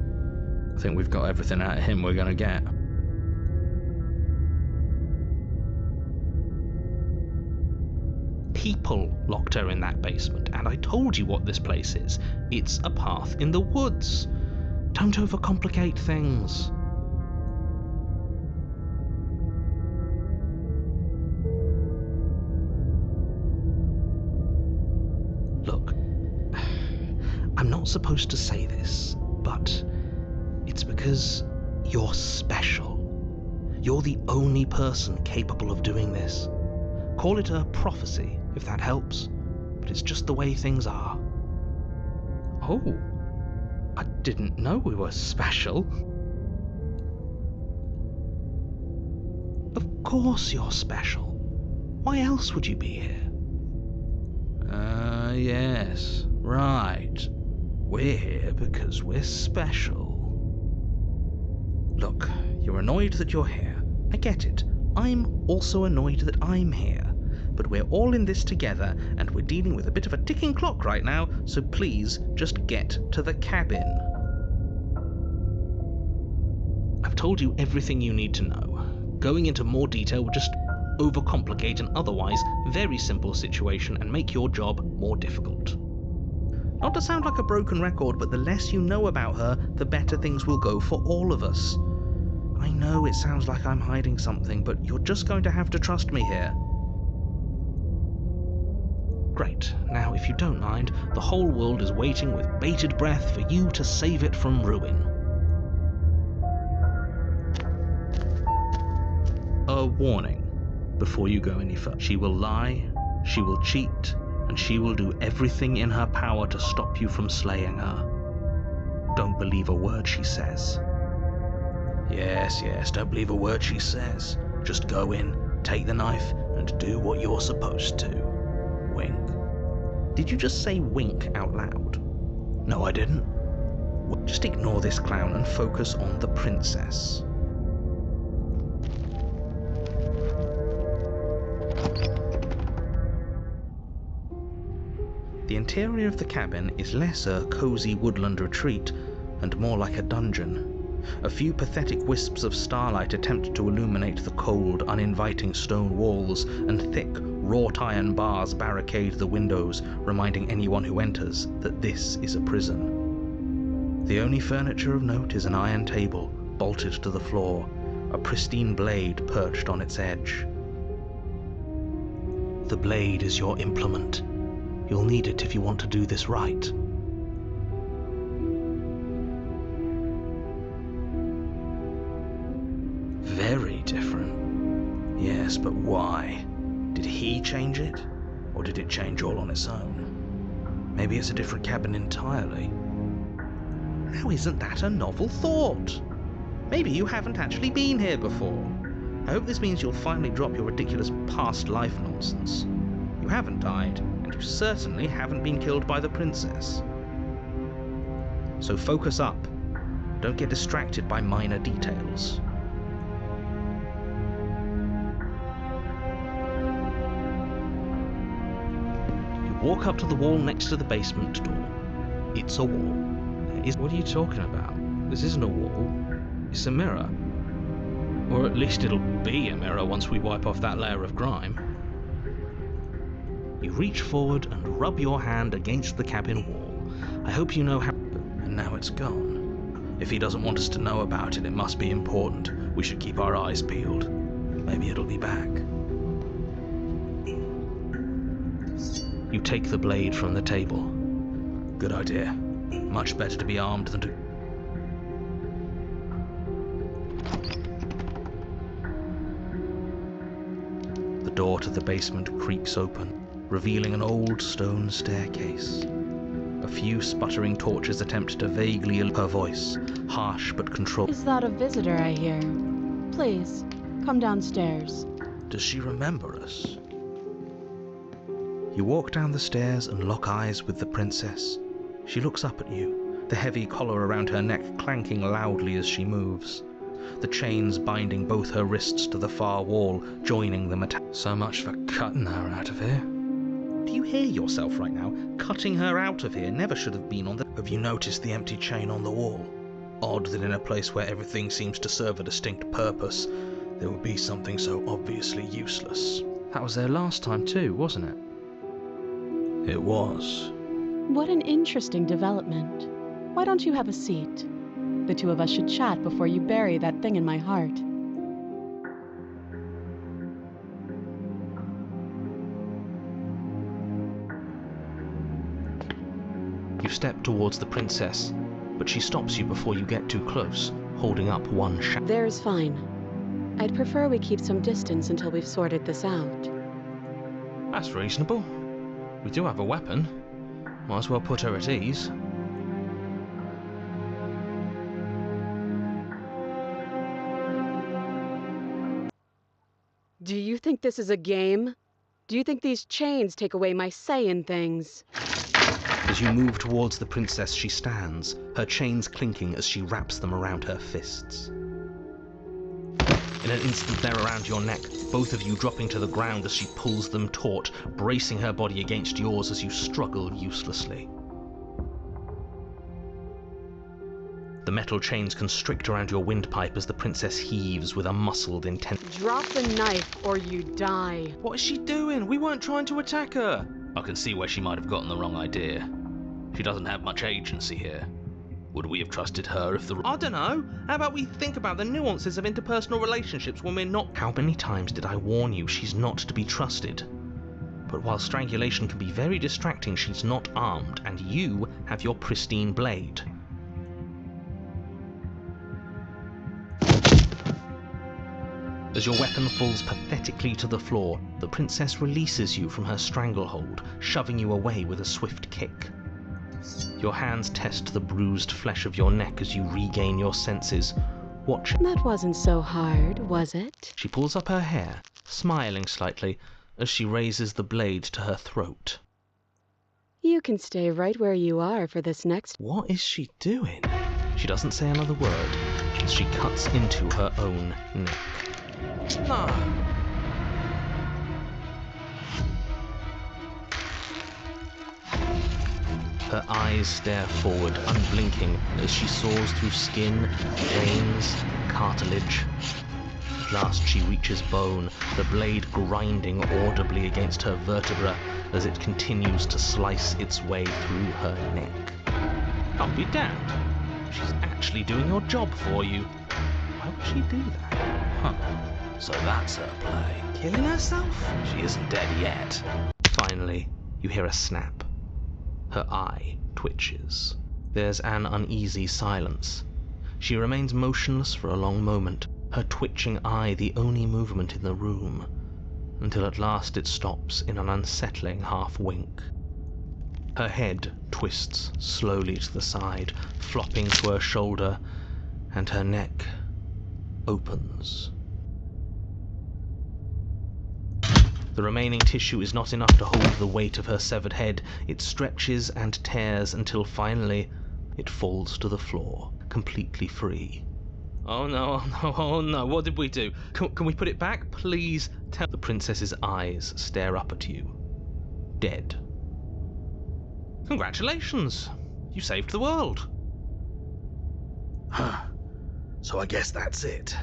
I think we've got everything out of him we're gonna get. People locked her in that basement, and I told you what this place is. It's a path in the woods. Don't overcomplicate things. Look, I'm not supposed to say this, but it's because you're special. You're the only person capable of doing this. Call it a prophecy, if that helps, but it's just the way things are. Oh, I didn't know we were special. Of course you're special. Why else would you be here? Yes, right. We're here because we're special. Look, you're annoyed that you're here. I get it. I'm also annoyed that I'm here. But we're all in this together, and we're dealing with a bit of a ticking clock right now, so please just get to the cabin. I've told you everything you need to know. Going into more detail would just overcomplicate an otherwise very simple situation and make your job more difficult. Not to sound like a broken record, but the less you know about her, the better things will go for all of us. I know it sounds like I'm hiding something, but you're just going to have to trust me here. Great. Now, if you don't mind, the whole world is waiting with bated breath for you to save it from ruin. warning before you go any further. She will lie, she will cheat, and she will do everything in her power to stop you from slaying her. Don't believe a word she says. Yes, don't believe a word she says. Just go in, take the knife, and do what you're supposed to. Wink. Did you just say wink out loud? No, I didn't. Well, just ignore this clown and focus on the princess. The interior of the cabin is less a cozy woodland retreat and more like a dungeon. A few pathetic wisps of starlight attempt to illuminate the cold, uninviting stone walls, and thick, wrought iron bars barricade the windows, reminding anyone who enters that this is a prison. The only furniture of note is an iron table, bolted to the floor, a pristine blade perched on its edge. The blade is your implement. You'll need it if you want to do this right. Very different. Yes, but why? Did he change it? Or did it change all on its own? Maybe it's a different cabin entirely. Now isn't that a novel thought? Maybe you haven't actually been here before. I hope this means you'll finally drop your ridiculous past life nonsense. You haven't died, and you certainly haven't been killed by the princess. So focus up. Don't get distracted by minor details. You walk up to the wall next to the basement door. It's a wall. What are you talking about? This isn't a wall. It's a mirror. Or at least it'll be a mirror once we wipe off that layer of grime. You reach forward and rub your hand against the cabin wall. I hope you know how... And now it's gone. If he doesn't want us to know about it, it must be important. We should keep our eyes peeled. Maybe it'll be back. You take the blade from the table. Good idea. Much better to be armed than to... The door to the basement creaks open, revealing an old stone staircase. A few sputtering torches attempt to vaguely her voice, harsh but controlled. Is that a visitor I hear? Please, come downstairs. Does she remember us? You walk down the stairs and lock eyes with the princess. She looks up at you, the heavy collar around her neck clanking loudly as she moves. The chains binding both her wrists to the far wall, joining them at... So much for cutting her out of here. Do you hear yourself right now? Cutting her out of here never should have been on the... Have you noticed the empty chain on the wall? Odd that in a place where everything seems to serve a distinct purpose, there would be something so obviously useless. That was there last time too, wasn't it? It was. What an interesting development. Why don't you have a seat? The two of us should chat before you bury that thing in my heart. You step towards the princess, but she stops you before you get too close, holding up one shadow. There's fine. I'd prefer we keep some distance until we've sorted this out. That's reasonable. We do have a weapon. Might as well put her at ease. Do you think this is a game? Do you think these chains take away my say in things? As you move towards the princess, she stands, her chains clinking as she wraps them around her fists. In an instant they're around your neck, both of you dropping to the ground as she pulls them taut, bracing her body against yours as you struggle uselessly. The metal chains constrict around your windpipe as the princess heaves with a muscled intent. Drop the knife or you die. What is she doing? We weren't trying to attack her. I can see where she might have gotten the wrong idea. She doesn't have much agency here. Would we have trusted her if the... I don't know. How about we think about the nuances of interpersonal relationships when we're not... How many times did I warn you she's not to be trusted? But while strangulation can be very distracting, she's not armed, and you have your pristine blade. As your weapon falls pathetically to the floor, the princess releases you from her stranglehold, shoving you away with a swift kick. Your hands test the bruised flesh of your neck as you regain your senses. Watching. That wasn't so hard, was it? She pulls up her hair, smiling slightly, as she raises the blade to her throat. You can stay right where you are for this next. What is she doing? She doesn't say another word as she cuts into her own neck. No! Her eyes stare forward, unblinking, as she saws through skin, veins, cartilage. At last she reaches bone, the blade grinding audibly against her vertebra as it continues to slice its way through her neck. I'll be damned. She's actually doing your job for you. Why would she do that? Huh. So that's her play. Killing herself? She isn't dead yet. Finally, you hear a snap. Her eye twitches. There's an uneasy silence. She remains motionless for a long moment, her twitching eye the only movement in the room, until at last it stops in an unsettling half-wink. Her head twists slowly to the side, flopping to her shoulder, and her neck opens. The remaining tissue is not enough to hold the weight of her severed head. It stretches and tears until finally it falls to the floor, completely free. Oh no, oh no, oh no, what did we do? Can we put it back? Please tell. The princess's eyes stare up at you. Dead. Congratulations! You saved the world. Huh. So I guess that's it.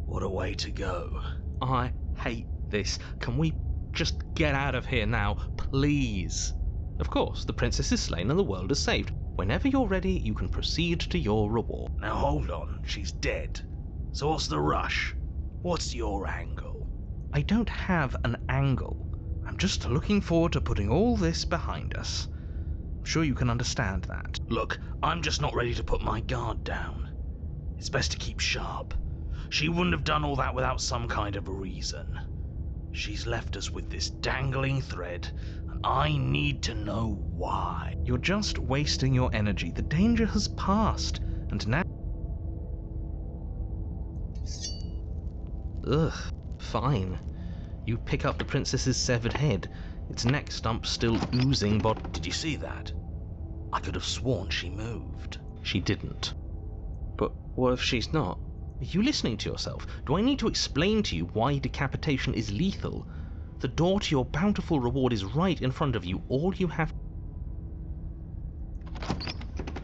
What a way to go. I hate this. Can we just get out of here now, please? Of course, the princess is slain and the world is saved. Whenever you're ready, you can proceed to your reward. Now hold on, she's dead. So what's the rush? What's your angle? I don't have an angle. I'm just looking forward to putting all this behind us. I'm sure you can understand that. Look, I'm just not ready to put my guard down. It's best to keep sharp. She wouldn't have done all that without some kind of a reason. She's left us with this dangling thread, and I need to know why. You're just wasting your energy. The danger has passed, and now... Ugh, fine. You pick up the princess's severed head, its neck stump still oozing body. Did you see that? I could have sworn she moved. She didn't. But what if she's not? Are you listening to yourself? Do I need to explain to you why decapitation is lethal? The door to your bountiful reward is right in front of you. All you have...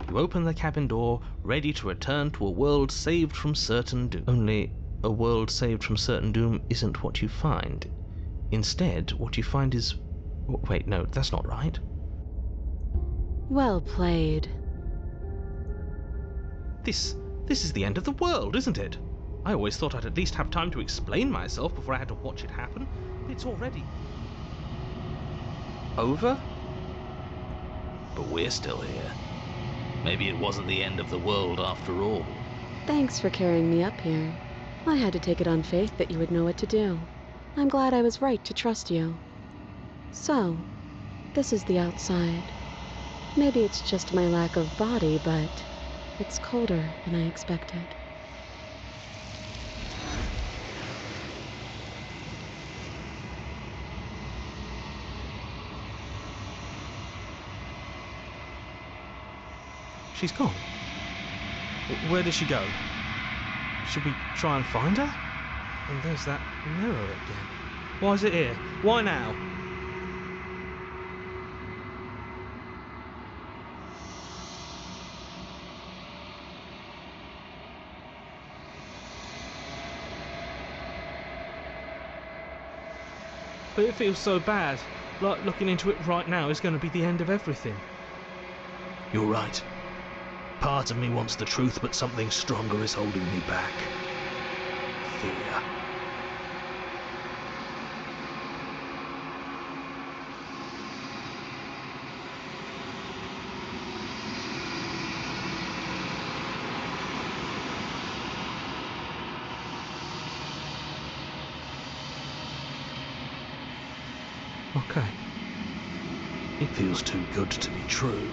You open the cabin door, ready to return to a world saved from certain doom. Only a world saved from certain doom isn't what you find. Instead, what you find is... Wait, no, that's not right. Well played. This is the end of the world, isn't it? I always thought I'd at least have time to explain myself before I had to watch it happen. It's already... over? But we're still here. Maybe it wasn't the end of the world after all. Thanks for carrying me up here. I had to take it on faith that you would know what to do. I'm glad I was right to trust you. So, this is the outside. Maybe it's just my lack of body, but it's colder than I expected. She's gone. Where did she go? Should we try and find her? And there's that mirror again. Why is it here? Why now? But it feels so bad. Like looking into it right now is going to be the end of everything. You're right. Part of me wants the truth, but something stronger is holding me back. Fear. okay? It feels too good to be true.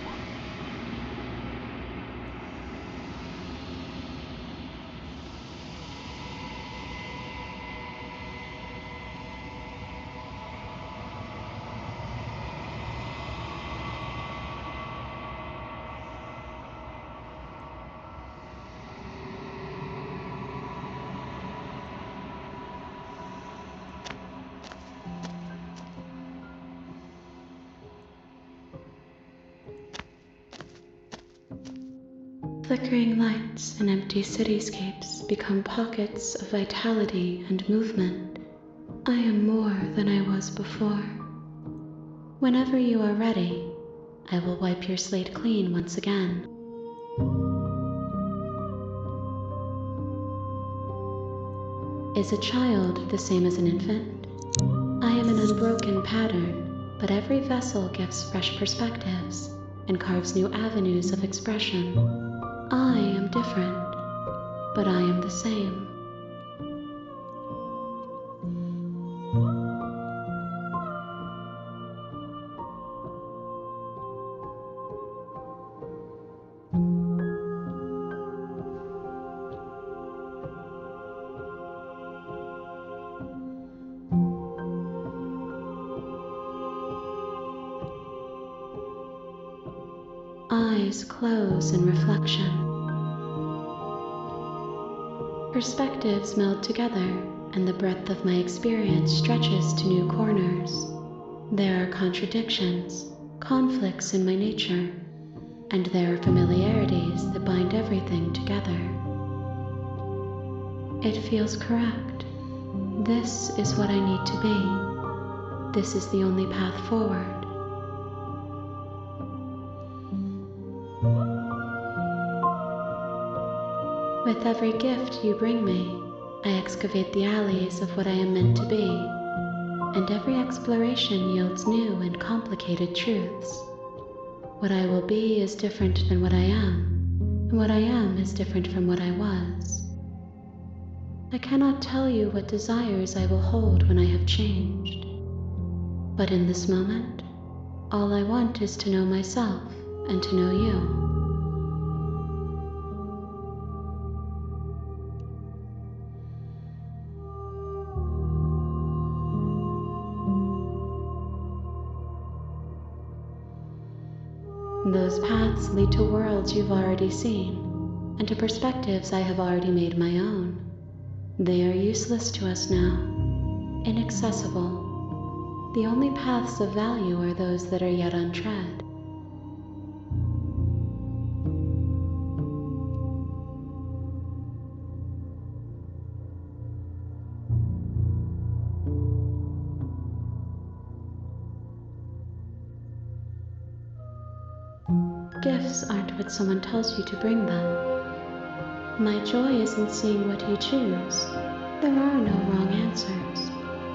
Flickering lights and empty cityscapes become pockets of vitality and movement. I am more than I was before. Whenever you are ready, I will wipe your slate clean once again. Is a child the same as an infant? I am an unbroken pattern, but every vessel gives fresh perspectives and carves new avenues of expression. I am different, but I am the same. Eyes close in reflection. Perspectives meld together, and the breadth of my experience stretches to new corners. There are contradictions, conflicts in my nature, and there are familiarities that bind everything together. It feels correct. This is what I need to be. This is the only path forward. With every gift you bring me, I excavate the alleys of what I am meant to be, and every exploration yields new and complicated truths. What I will be is different than what I am, and what I am is different from what I was. I cannot tell you what desires I will hold when I have changed, but in this moment, all I want is to know myself and to know you. Those paths lead to worlds you've already seen, and to perspectives I have already made my own. They are useless to us now, inaccessible. The only paths of value are those that are yet untread. Gifts aren't what someone tells you to bring them. My joy is in seeing what you choose. There are no wrong answers,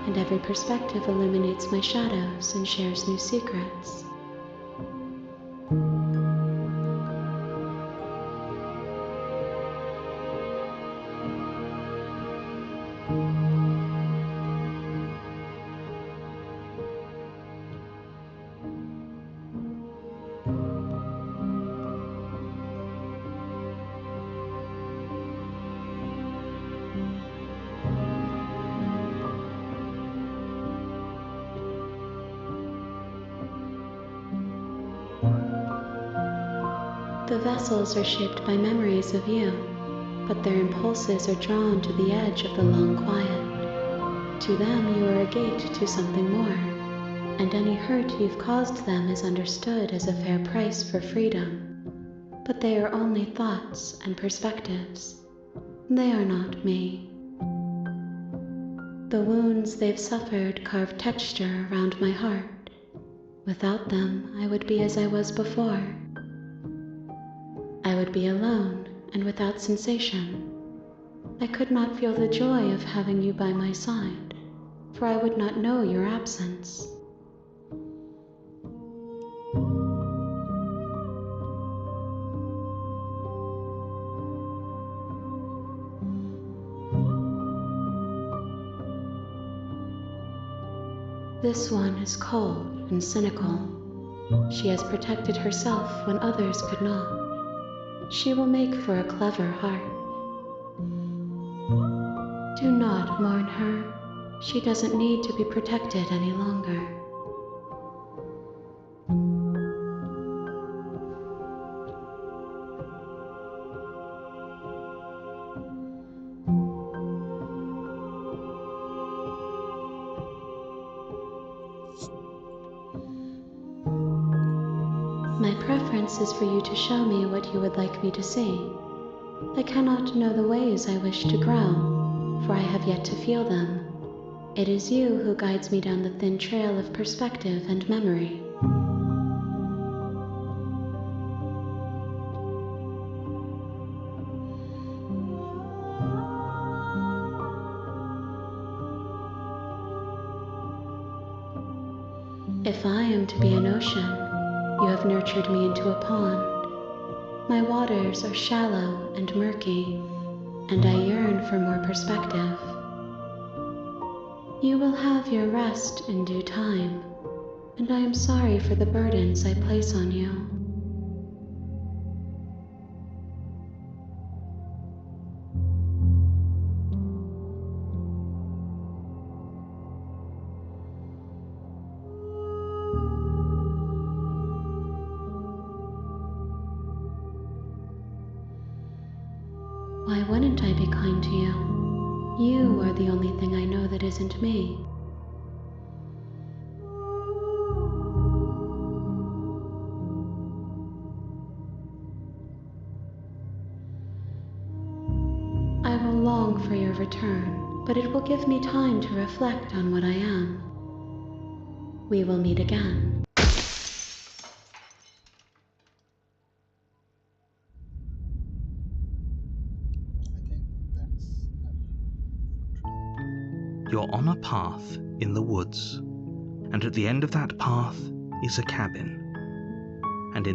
and every perspective illuminates my shadows and shares new secrets. The vessels are shaped by memories of you, but their impulses are drawn to the edge of the long quiet. To them, you are a gate to something more, and any hurt you've caused them is understood as a fair price for freedom. But they are only thoughts and perspectives. They are not me. The wounds they've suffered carve texture around my heart. Without them, I would be as I was before. I would be alone and without sensation. I could not feel the joy of having you by my side, for I would not know your absence. This one is cold and cynical. She has protected herself when others could not. She will make for a clever heart. Do not mourn her. She doesn't need to be protected any longer. My preference is for you to show me what you would like me to see. I cannot know the ways I wish to grow, for I have yet to feel them. It is you who guides me down the thin trail of perspective and memory. If I am to be an ocean, you have nurtured me into a pond. My waters are shallow and murky, and I yearn for more perspective. You will have your rest in due time, and I am sorry for the burdens I place on you. Why wouldn't I be kind to you? You are the only thing I know that isn't me. I will long for your return, but it will give me time to reflect on what I am. We will meet again. I think that's enough. You're on a path in the woods, and at the end of that path is a cabin. And in